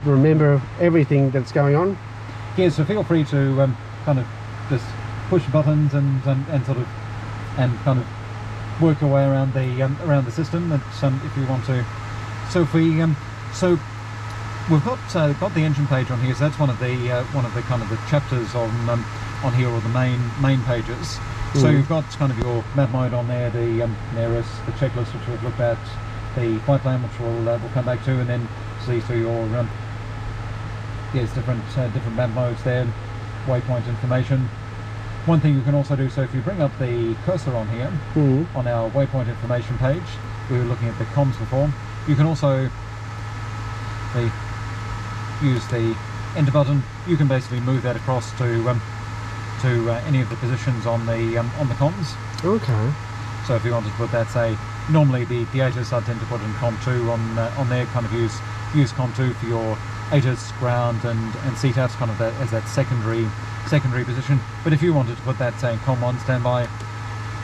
remember everything that's going on. Yeah, so feel free to kind of just push buttons and sort of kind of work your way around the system. It's, if you want to. So if we so we've got the engine page on here. So that's one of the kind of the chapters on here, or the main pages. So you've got kind of your map mode on there, the NERIS, the checklist which we've looked at, the flight plan which we'll come back to, and then see through your yes, different map modes there, waypoint information. One thing you can also do, so if you bring up the cursor on here, on our waypoint information page, we were looking at the comms before, you can also use the enter button. You can basically move that across to any of the positions on the comms. Okay. So if you wanted to put that, say, normally the ATIS, I'd tend to put in COM2 on there, kind of use COM2 for your ATIS, ground and CTAS, kind of that as that secondary position. But if you wanted to put that, say, in COM1 standby,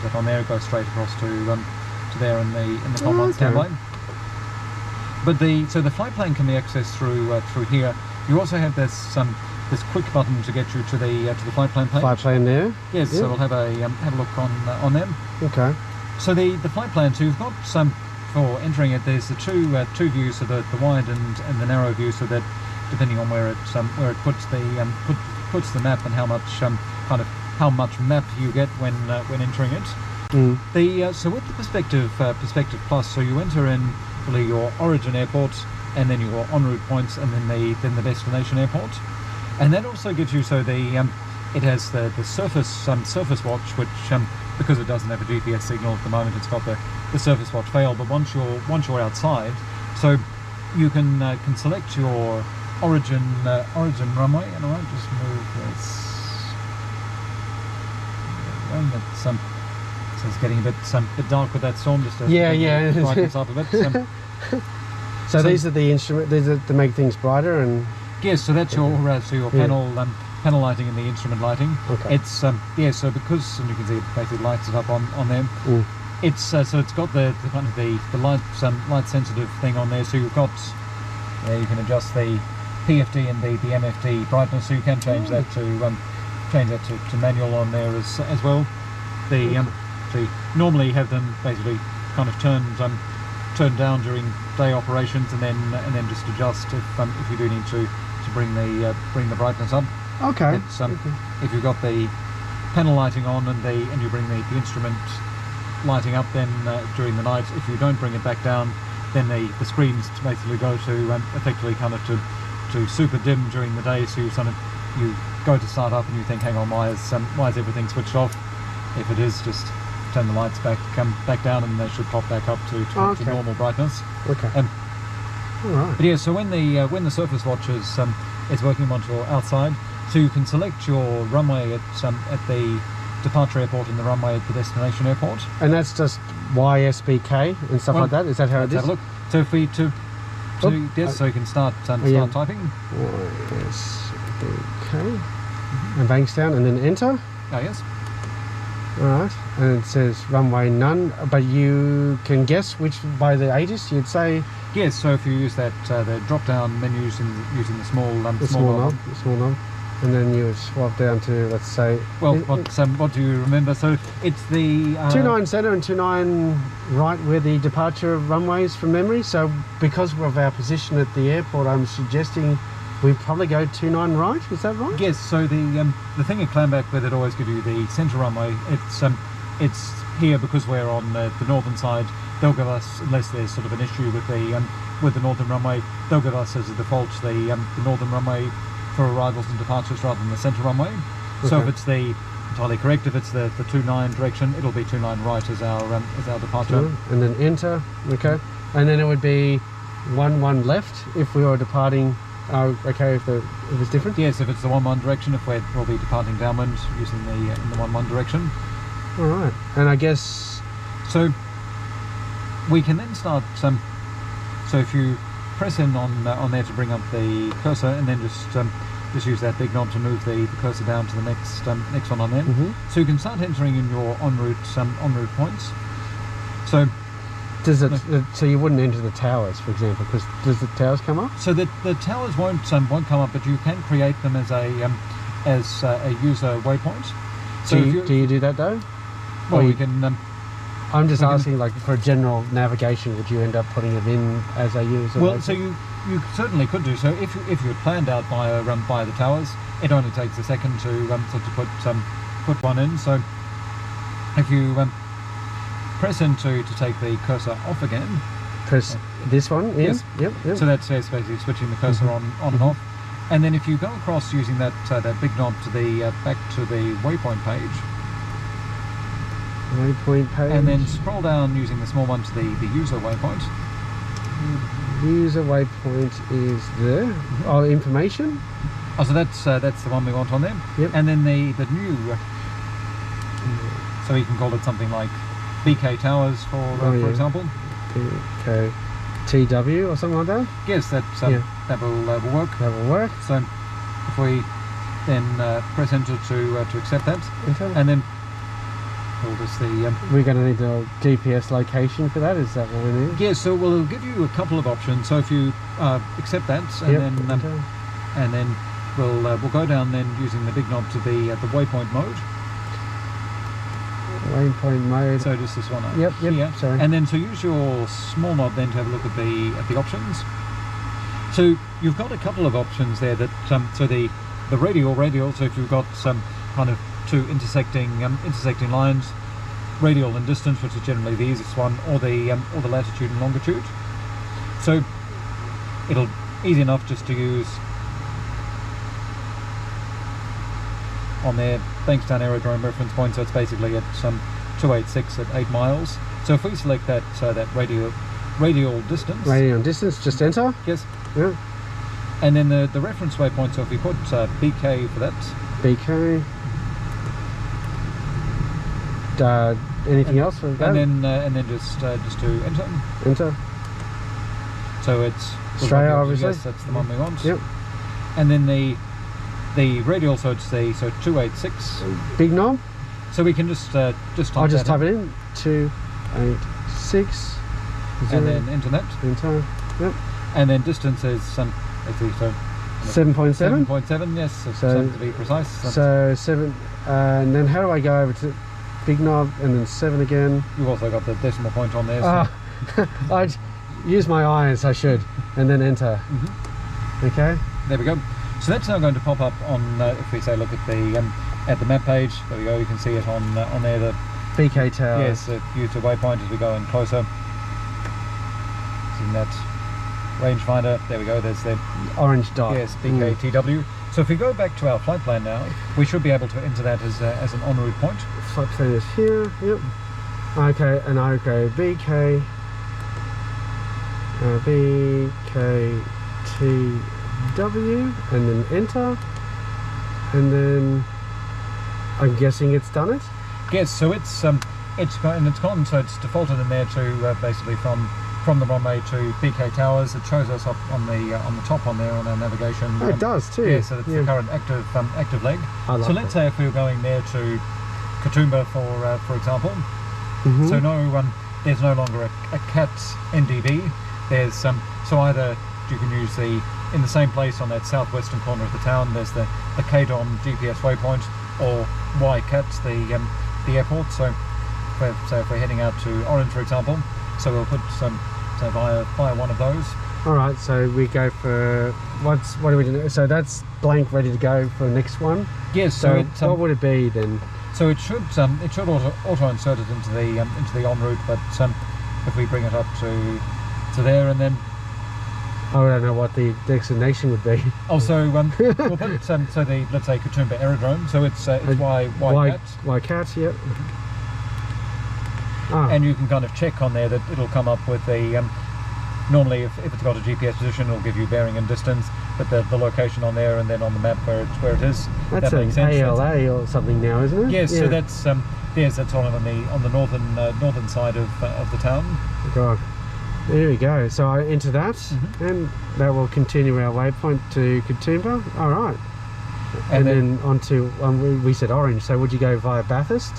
click on there, it goes straight across to there in the COM1 standby. But so the flight plan can be accessed through here. You also have this quick button to get you to the flight plan page. Flight plan there. Yes. Yeah. So we'll have a look on them. Okay. So the flight plan. So you've got for entering it. There's the two views, so the wide and the narrow view. So that depending on where it puts the map and how much map you get when entering it. So with the perspective plus, so you enter in really your origin airport, and then your en route points, and then the destination airport, and that also gives you, so it has the surface watch, which because it doesn't have a GPS signal at the moment, it's got the surface watch fail. But once you're outside, so you can select your origin runway, and I might just move this. So it's getting a bit dark with that storm. Just to brighten this up a bit. So these are the instrument. These are to make things brighter, and yes. So that's your panel lighting and the instrument lighting. Okay. It's so because, and you can see it basically lights it up on there. It's so it's got the kind of the light sensitive thing on there. So you've got you can adjust the PFD and the MFD brightness. So you can change that to manual on there as well. So you normally have them basically kind of turned down during day operations, and then just adjust if you do need to bring the brightness up. Okay. It's, if you've got the panel lighting on and you bring the instrument lighting up, then during the night, if you don't bring it back down, then the screens basically go to effectively kind of to super dim during the day. So you go to start up and you think, hang on, why is everything switched off? If it is, just turn the lights back down, and they should pop back up to normal brightness. Okay. All right. But yeah, so when the surface watch is working onto your outside, so you can select your runway at the departure airport and the runway at the destination airport. And that's just YSBK and stuff like that. Is that how it is? Have a look. So if we so you can start typing. YSBK and banks down, and then enter. Oh yes. Alright, and it says runway none, but you can guess which by the ATIS you'd say. Yes, so if you use that the drop down menus using the small knob, and then you swap down to, let's say, well, what do you remember? So it's the 29 center and 29 right where the departure runways from memory. So because of our position at the airport, I'm suggesting we probably go 29 right. Is that right? Yes. So the thing at Clamback where they'd always give you the centre runway, it's here because we're on the northern side. They'll give us, unless there's sort of an issue with the northern runway, they'll give us as a default the northern runway for arrivals and departures rather than the centre runway. Okay. So if it's entirely correct, if it's the 29 direction, it'll be 29 right as our departure. And then enter. Okay. And then it would be 11 left if we were departing. Okay, if it's different? Yes, if it's the 11 direction, if we'll be departing downwind using the 11 direction. All right, and I guess so. We can then start. So if you press in on there to bring up the cursor, and then just use that big knob to move the cursor down to the next one on there. So you can start entering in your en route points. So Does it? So you wouldn't enter the towers, for example, because does the towers come up? So the towers won't come up, but you can create them as a user waypoint. So Do you do that though? Well, you can. I'm just asking, like for general navigation, would you end up putting it in as a user? Well, waypoint? so you certainly could do so if you had planned out via the towers. It only takes a second to put one in. So if you press into to take the cursor off again. Press this one in? Yes. Yep. So that's basically switching the cursor on and off. And then if you go across using that big knob to the back to the waypoint page. Waypoint page. And then scroll down using the small one to the user waypoint. User waypoint is there. Oh, information. Oh, so that's the one we want on there. Yep. And then the new. So you can call it something like BK Towers for example. BK TW or something like that. Yes, that will work. That will work. So if we then press enter to accept that, Enter. and then we'll just we're going to need the GPS location for that. Is that what we need? Yeah. So we'll give you a couple of options. So if you accept that, and then we'll go down then using the big knob to the waypoint mode. Waypoint mode. So just this one Yep. here. Sorry. And then to use your small knob then to have a look at the options. So you've got a couple of options there that so the radial. So if you've got some kind of two intersecting lines, radial and distance, which is generally the easiest one, or the latitude and longitude. So it'll easy enough just to use on there Bankstown Aerodrome reference point. So it's basically at 286 at 8 miles. So if we select that radial distance. Radial distance, just enter. Yes. Yeah. And then the reference waypoint. So if we put BK for that. BK. Anything else for that? And then just to enter. Enter. So it's Australia, obviously. Yes, that's the one we want. Yep. And then the radial, so it's 286. Big knob. So we can just type I'll just that type it in. 286. and then enter that. Enter. Yep. And then distance is actually 7.7. 7.7. Yes. So to be precise. So 7. And then how do I go over to big knob and then 7 again? You've also got the decimal point on there. So. I'd use my eyes. I should, and then enter. Okay. There we go. So that's now going to pop up on if we say look at the map page. There we go. You can see it on there. The BK Tower. Yes, the user waypoint as we go in closer. Seeing that rangefinder. There we go. There's the orange dot. Yes, BKTW. So if we go back to our flight plan now, we should be able to enter that as an en route point. Flight plan is here. Yep. Okay, and I go BK. BKTW, and then enter, and then I'm guessing it's done it. Yes, so it's gone, so it's defaulted in there to basically from the runway to BK Towers. It shows us up on the top on there on our navigation. Oh, it does too. Yeah, so that's the current active leg. So let's say if we were going there to Katoomba for example. So there's no longer a CAT NDB. There's so either you can use in the same place on that southwestern corner of the town. There's the KDOM GPS waypoint, or YCAT the airport. So if we're heading out to Orange, for example, so we'll put via one of those. All right, so we go for what do we do? So that's blank, ready to go for the next one. Yes. So what would it be then? So it should auto insert it into the en route, but if we bring it up to there and then. I don't know what the destination would be. Also, we'll put let's say Katoomba Aerodrome. So it's YCAT. YCAT, yep. And you can kind of check on there that it'll come up with the. Normally, if it's got a GPS position, it'll give you bearing and distance, but the location on there, and then on the map where it is. That's an ALA or something now, isn't it? Yes. Yeah. So that's that's on the northern side of the town. God. There we go. So I enter that, and that will continue our waypoint to Katoomba. All right. And then onto we said Orange. So would you go via Bathurst?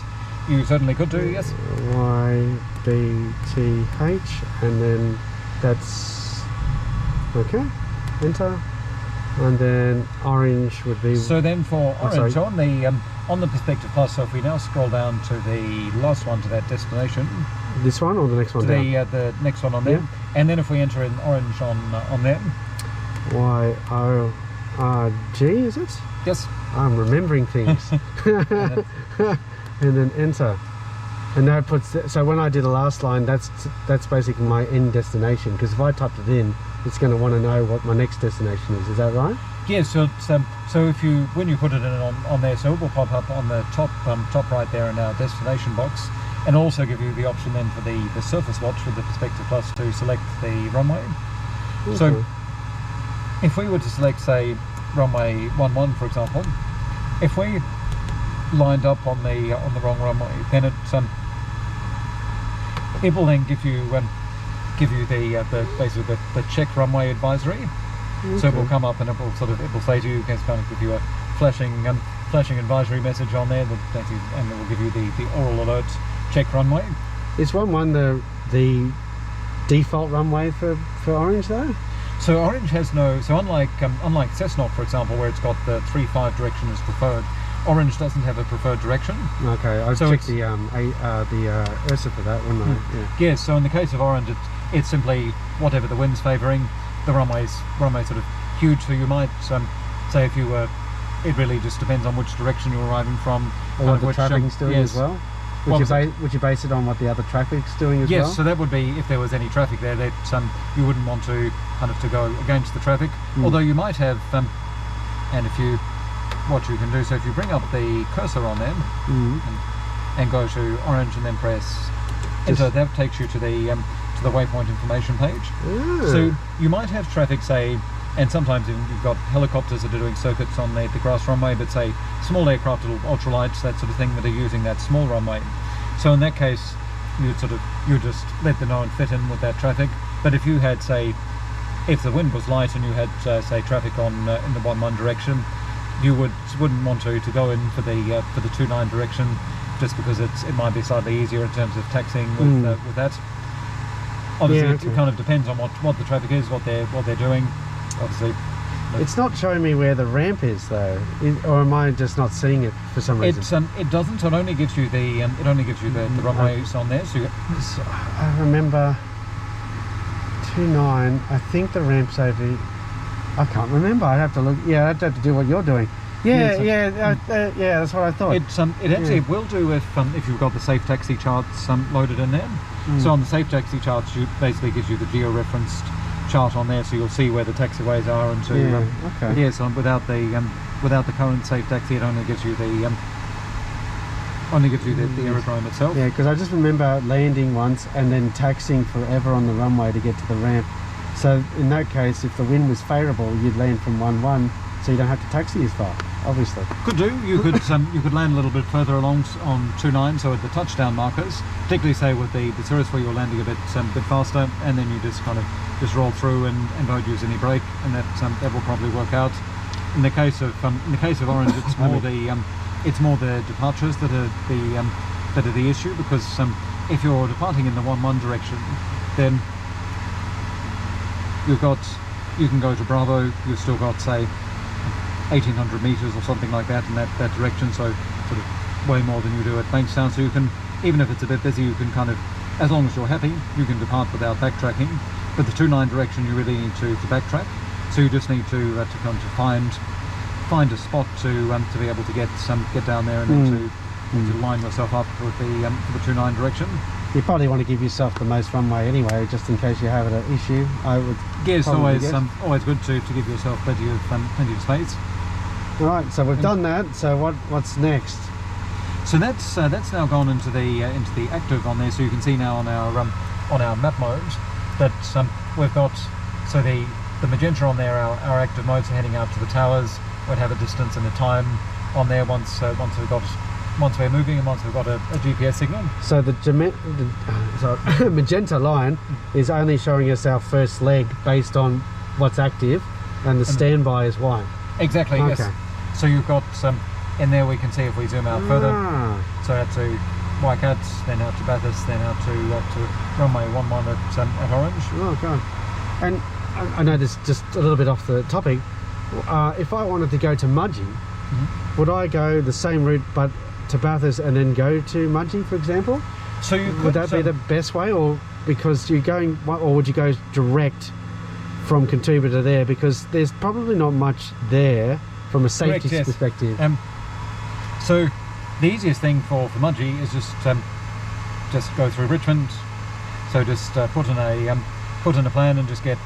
You certainly could do, yes. YBTH, and then that's okay. Enter, and then orange would be. So then for orange on the Perspective Plus, so if we now scroll down to the last one to that destination. This one or the next one? To the next one on there, and then if we enter in orange on there. YORG, is it? Yes. I'm remembering things. And then enter. And that puts, so when I do the last line, that's basically my end destination, because if I typed it in, it's going to want to know what my next destination is that right? Yeah, so if you, when you put it in on there, so it will pop up on the top right there in our destination box, and also give you the option then for the surface watch with the Perspective Plus to select the runway. Okay. So if we were to select, say, runway 11, for example, if we lined up on the wrong runway, then it will then give you basically the check runway advisory. Okay. So it will come up and it will say to you, it's going to give you a flashing advisory message on there, and it will give you the oral alert check runway. Is 11 the default runway for orange though? So orange has no, so unlike Cessnock, for example, where it's got the 3-5 direction as preferred, orange doesn't have a preferred direction. Okay, I'll check the ERSA for that, wouldn't I? Yeah, so in the case of orange, it's simply whatever the wind's favouring, the runway's sort of huge, so you might say if you were, it really just depends on which direction you're arriving from. Or what the traffic's doing as well? Would you base it on what the other traffic's doing as well? Yes, so that would be if there was any traffic there, that you wouldn't want to to go against the traffic. Although you might have, and what you can do, so if you bring up the cursor on them and go to orange and then press enter, that takes you to the waypoint information page. So you might have traffic, say, and sometimes you've got helicopters that are doing circuits on the grass runway, but say small aircraft, little ultralights, that sort of thing, that are using that small runway. So in that case, you just let them know and fit in with that traffic. But if you had, say, if the wind was light and you had say traffic on in the 11 direction, you wouldn't want to go in for the 29 direction, just because it might be slightly easier in terms of taxiing with that. Obviously, it kind of depends on what the traffic is, what they're doing. Obviously, it's not showing me where the ramp is though, or am I just not seeing it for some reason? It doesn't. It only gives you the the runways on there. So I remember 29. I think the ramp's over. I can't remember. I'd have to look. Yeah, I'd have to do what you're doing. Yeah, that's what I thought. It actually will do if you've got the safe taxi charts loaded in there. So on the safe taxi charts, it basically gives you the geo-referenced chart on there, so you'll see where the taxiways are. And so without the current safe taxi, it only gives you the aerodrome itself. Yeah, because I just remember landing once and then taxiing forever on the runway to get to the ramp. So in that case, if the wind was favourable, you'd land from 11, so you don't have to taxi as far, obviously. Could do. You could land a little bit further along on 29, so at the touchdown markers, particularly say with the Cirrus, where you're landing a bit faster, and then you just roll through and don't use any brake, and that will probably work out. In the case of orange, it's more the departures that are the issue, because if you're departing in the 11 direction, then you can go to Bravo. You've still got, say, 1,800 meters or something like that in that direction, so sort of way more than you do at Bankstown. So you can, even if it's a bit busy, you can kind of, as long as you're happy, you can depart without backtracking. But the 29 direction, you really need to backtrack. So you just need to find a spot to be able to get down there and then to line yourself up with the 29 direction. You probably want to give yourself the most runway anyway, just in case you have an issue. I would. Yes, always good to give yourself plenty of space. All right, so we've done that. So what's next? So that's now gone into the active on there. So you can see now on our map mode that we've got, so the magenta on there, our active modes are heading out to the towers. We'd have a distance and a time on there once we're moving and once we've got a GPS signal. So the magenta line is only showing us our first leg based on what's active, and the standby is white. Exactly. Okay. Yes. So you've got in there, we can see if we zoom out further. So Waikato, then out to Bathurst, then out to runway 11 at Orange. Oh, God. And I know this just a little bit off the topic. If I wanted to go to Mudgee, would I go the same route but to Bathurst and then go to Mudgee, for example? So you could, would that be the best way, or because you're going, or would you go direct from Katoomba to there? Because there's probably not much there from a safety perspective. So the easiest thing for Mudgee is just go through Richmond. So just put in a plan and just get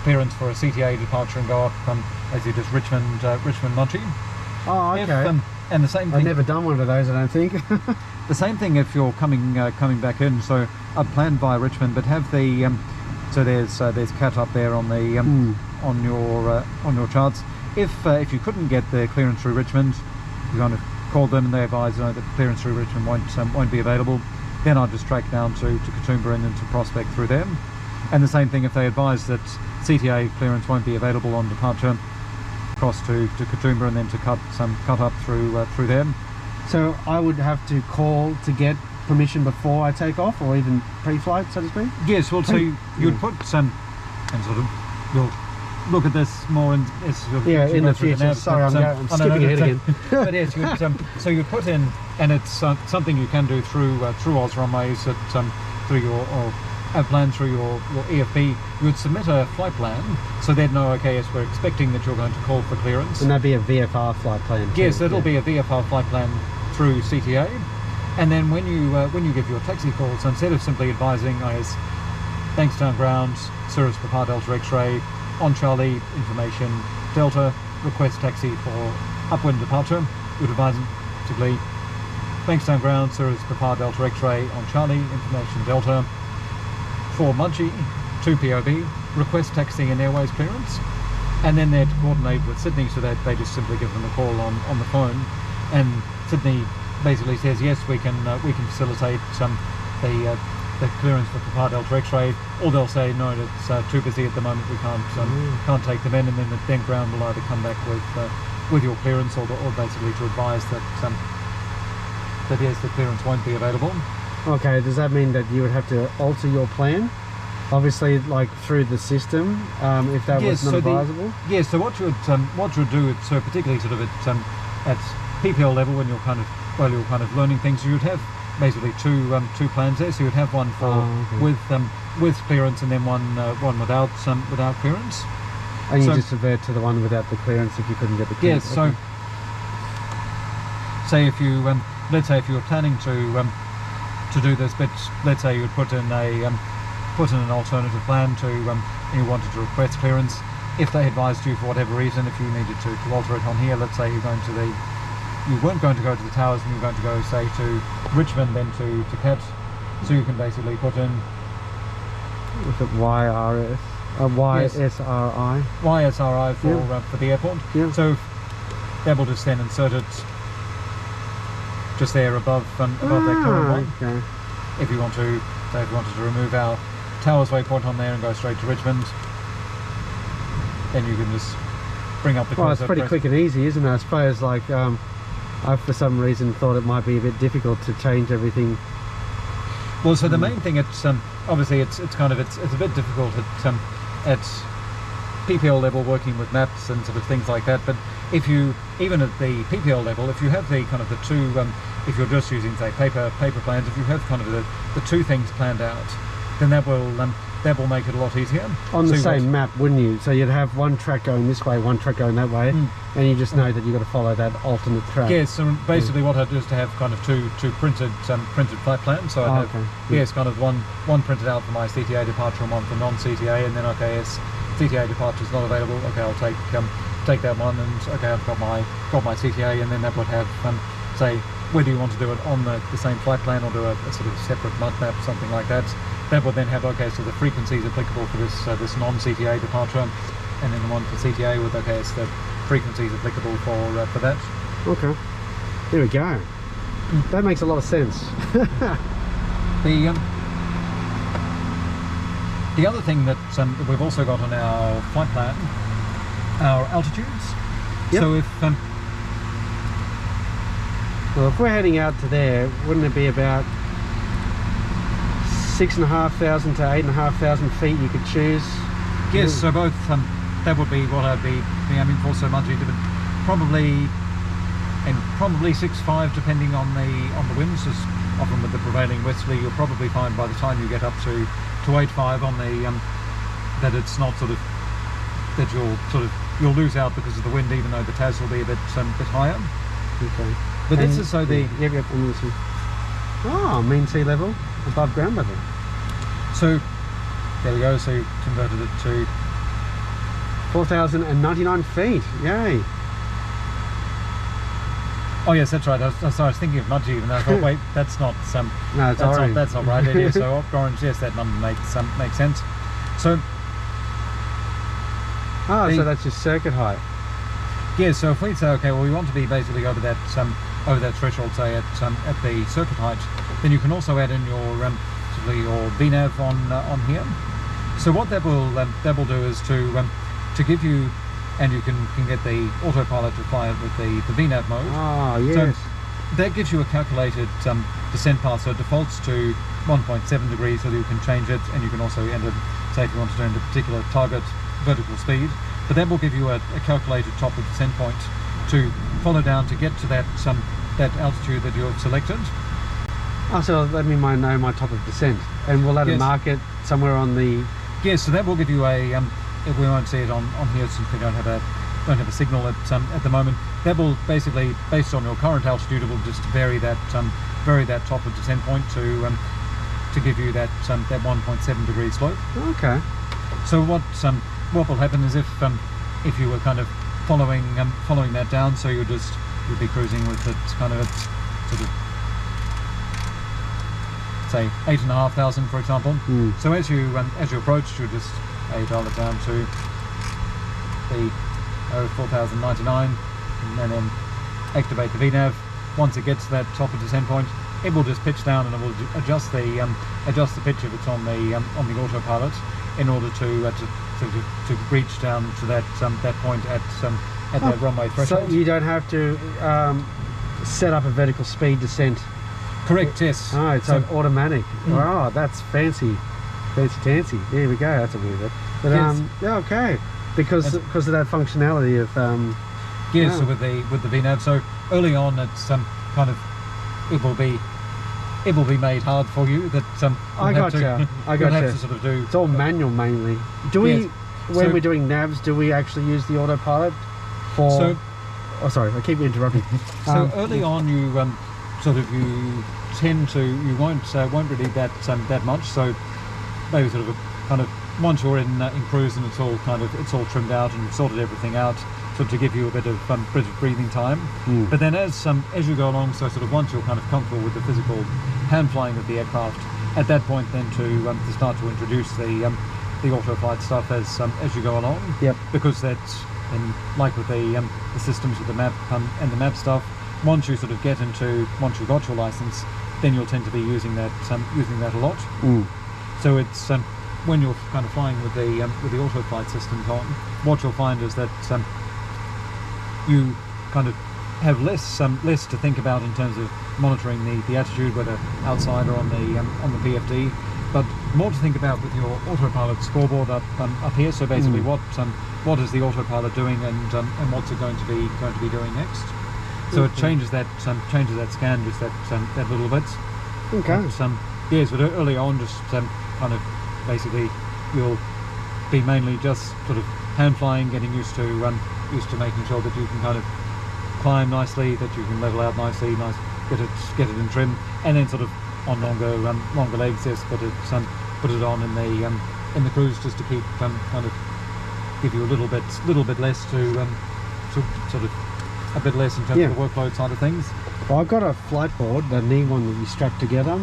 clearance for a CTA departure and go up as you just Richmond Mudgee. Oh, okay. And the same thing. I've never done one of those, I don't think. The same thing if you're coming back in. So I'd plan via Richmond, but have the so there's CAT up there on the on your charts. If you couldn't get the clearance through Richmond, you kind of call them and they advise that clearance through Richmond won't be available. Then I'd just track down to Katoomba and into Prospect through them. And the same thing if they advise that CTA clearance won't be available on departure, across to Katoomba and then to cut up through them. So I would have to call to get permission before I take off, or even pre-flight, so to speak? Yes, well, so you'd put some, and sort of, you'll look at this more in the future. Sorry, I'm skipping ahead again. But yes, so you put in, and it's something you can do through Oz runways through your plan through your EFP. You would submit a flight plan, so they'd know, okay, yes, we're expecting that you're going to call for clearance. And that'd be a VFR flight plan too. Yes, it'll be a VFR flight plan through CTA. And then when you give your taxi call, so instead of simply advising, yes, Bankstown Ground, Cirrus Papa Delta X-ray, on Charlie, information Delta, request taxi for upwind departure, you would advise simply Bankstown Ground, Cirrus Papa Delta X-ray, on Charlie, information Delta, for Mudgee, to POB, request taxi and airways clearance, and then they'd coordinate with Sydney, so that they just simply give them a call on the phone, and Sydney basically says yes, we can facilitate the clearance for Papa Delta X-ray, or they'll say no, it's too busy at the moment, we can't take them in, and then ground will either come back with your clearance, or basically to advise that yes, the clearance won't be available. Okay, does that mean that you would have to alter your plan? Obviously, like through the system, if that was not advisable? Yes, so what you would do, so particularly sort of at PPL level, when you're kind of learning things, you would have basically two plans there. So you would have one for with clearance, and then one without clearance. And you just revert to the one without the clearance if you couldn't get the clearance. Yes, so say if you let's say if you were planning to do this, but let's say you would put in an alternative plan to you wanted to request clearance. If they advised you for whatever reason, if you needed to alter it on here, let's say you weren't going to go to the towers and you were going to go, say, to Richmond, then to CAT, so you can basically put in was it YRS? YSRI? YSRI for the airport. Yeah. So they will just then insert it just there above that current one. Okay. If you wanted to remove our Towers waypoint on there and go straight to Richmond, then you can just bring up the cursor. Well, it's pretty quick and easy, isn't it? I suppose, like, I for some reason thought it might be a bit difficult to change everything. Well, so the main thing, it's obviously it's a bit difficult at PPL level, working with maps and sort of things like that. But if you, even at the PPL level, if you have the kind of the two, if you're just using, say, paper plans, if you have kind of the two things planned out, then that will make it a lot easier. On the same map, wouldn't you? So you'd have one track going this way, one track going that way, and you just know that you've got to follow that alternate track. Yes, so basically what I'd do is to have kind of two printed flight plans. So I'd have, yes, kind of one printed out for my CTA departure and one for non-CTA, and then, okay, yes, CTA departure is not available, okay, I'll take that one, and okay, I've got my CTA, and then that would have, say, whether you want to do it on the same flight plan or do a sort of separate mud map, something like that. That would then have, okay, so the frequencies applicable for this non-CTA departure, and then the one for CTA with, okay, it's the frequencies applicable for that. Okay, there we go. That makes a lot of sense. The other thing that we've also got on our flight plan, our altitudes. Yep. So if Well, if we're heading out to there, wouldn't it be about 6,500 to 8,500 feet you could choose? Yes, so both, that would be what I'd be aiming for, so much probably 6.5 depending on the winds, as often with the prevailing westerly you'll probably find by the time you get up to 8.5 on the that it's not sort of that you'll lose out because of the wind, even though the TAS will be a bit higher. Okay. But this is so the yep, mean sea level above ground level. So there we go. So you converted it to 4,099 feet. Yay! Oh yes, that's right. I was thinking of Mudgee, and I thought, wait, that's not some. No, it's orange. That's not right. It is so orange. Yes, that number makes sense. So. So that's your circuit height. Yeah. So if we say, okay, well, we want to be basically over that threshold, say at the circuit height, then you can also add in your your VNav on here. So what that will do is to give you, and you can get the autopilot to fly it with the VNav mode. Ah, yes. So that gives you a calculated descent path. So it defaults to 1.7 degrees, so that you can change it, and you can also enter, say if you want to turn the particular target vertical speed. But that will give you a calculated top of descent point to follow down to get to that altitude that you've selected. Oh, so let me know my top of descent, and we'll add a market somewhere on the. Yes, so that will give you a. We won't see it on here since we don't have a signal at the moment. That will basically, based on your current altitude, it will just vary that top of descent point to give you that 1.7 degree slope. Okay. So what will happen is if you were kind of following that down, so you'd be cruising with it kind of sort of say 8,500 for example. So as you approach, you just dial it down to the 4,099 and then activate the VNav. Once it gets to that top of descent point, it will just pitch down and it will adjust the pitch if it's on the autopilot in order to reach down to that point at that runway threshold. So you don't have to set up a vertical speed descent. Correct. Yes. Oh, it's automatic. Oh, that's fancy tancy. There we go. That's a weird bit. But yeah, okay. Because of that functionality of so with the VNav. So early on, it's kind of it will be made hard for you. That I got you. Have to sort of do. It's all manual mainly. Do we when we're doing navs? Do we actually use the autopilot for? So, oh, sorry, I keep interrupting. So early on, you you won't really that much. So maybe sort of kind of once you're in cruise and it's all trimmed out and you've sorted everything out, sort of to give you a bit of breathing time. But then as you go along, so sort of once you're kind of comfortable with the physical hand flying of the aircraft, at that point then to start to introduce the auto flight stuff as you go along. Yep. Because that's like with the systems with the map and the map stuff. Once you sort of once you've got your license, then you'll tend to be using that a lot. So it's when you're kind of flying with the auto flight systems on, what you'll find is that you kind of have less to think about in terms of monitoring the attitude, whether outside or on the PFD, but more to think about with your autopilot scoreboard up here. So basically, what is the autopilot doing, and what's it going to be doing next? So it changes that scan just that little bit. Okay. But early on, just kind of basically you'll be mainly just sort of hand flying, getting used to making sure that you can kind of climb nicely, that you can level out nicely, get it in trim, and then sort of on longer legs, yes, put it on in the cruise just to keep kind of give you a little bit less to sort of a bit less in terms of the workload side of things. Well, I've got a flight board, the knee one that you strap together.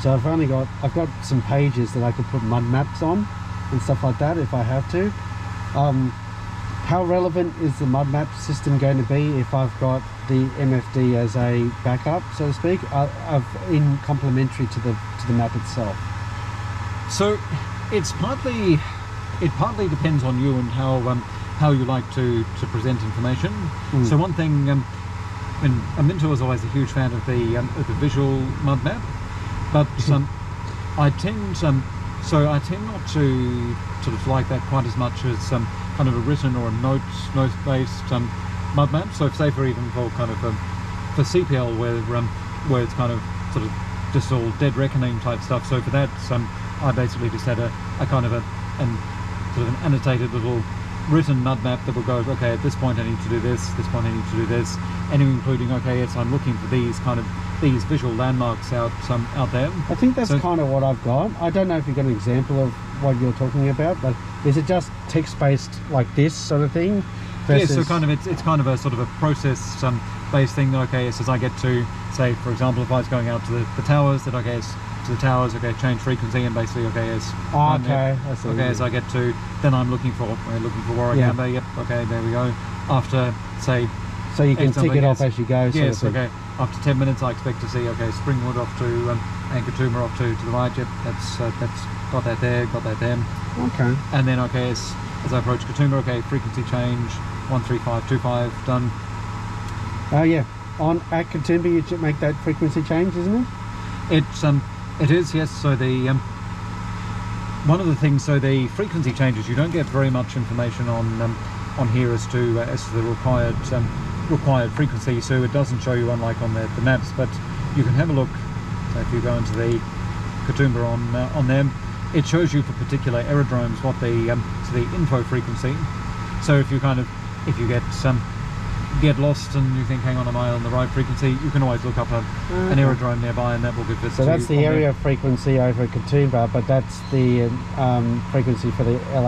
So I've got some pages that I could put mud maps on and stuff like that if I have to. How relevant is the mud map system going to be if I've got the MFD as a backup, so to speak, in complementary to the map itself? So it partly depends on you and how you like to present information. So one thing Minto was always a huge fan of the visual mud map, but I tend I tend not to sort of like that quite as much as kind of a written or a note based mud map. So say for kind of for CPL where it's kind of sort of just all dead reckoning type stuff. So for that I basically just had a kind of sort of an annotated little written mud map that will go, okay, at this point I need to do this point I need to do this, and including, okay, yes, I'm looking for these visual landmarks out there. I think that's kind of what I've got. I don't know if you've got an example of what you're talking about, but is it just text-based like this sort of thing? Versus... Yeah, so kind of it's kind of a sort of a process based thing. Okay, so as I get to, say, for example, if I was going out to the towers, that okay, to the towers, okay, change frequency, and basically, okay, as as I get to, then I'm looking for Warragamba. Yep, okay, there we go. After, say, so you can tick it off as you go. Yes, okay. After 10 minutes, I expect to see, okay, Springwood off to Ankatuma off to the right. Yep, that's got that there. Okay. And then, okay, as I approach Katoomba, okay, frequency change 13525 done. Oh yeah, at Katoomba you should make that frequency change, isn't it? It is, yes. So the one of the things, so the frequency changes, you don't get very much information on here as to the required frequency. So it doesn't show you, unlike on the maps, but you can have a look. So if you go into the Katoomba on them, it shows you for particular aerodromes what the info frequency. So if you get lost and you think, hang on, am I on the right frequency, you can always look up an aerodrome nearby, and that will give it. So that's the area frequency over Katoomba, but that's the frequency for the LA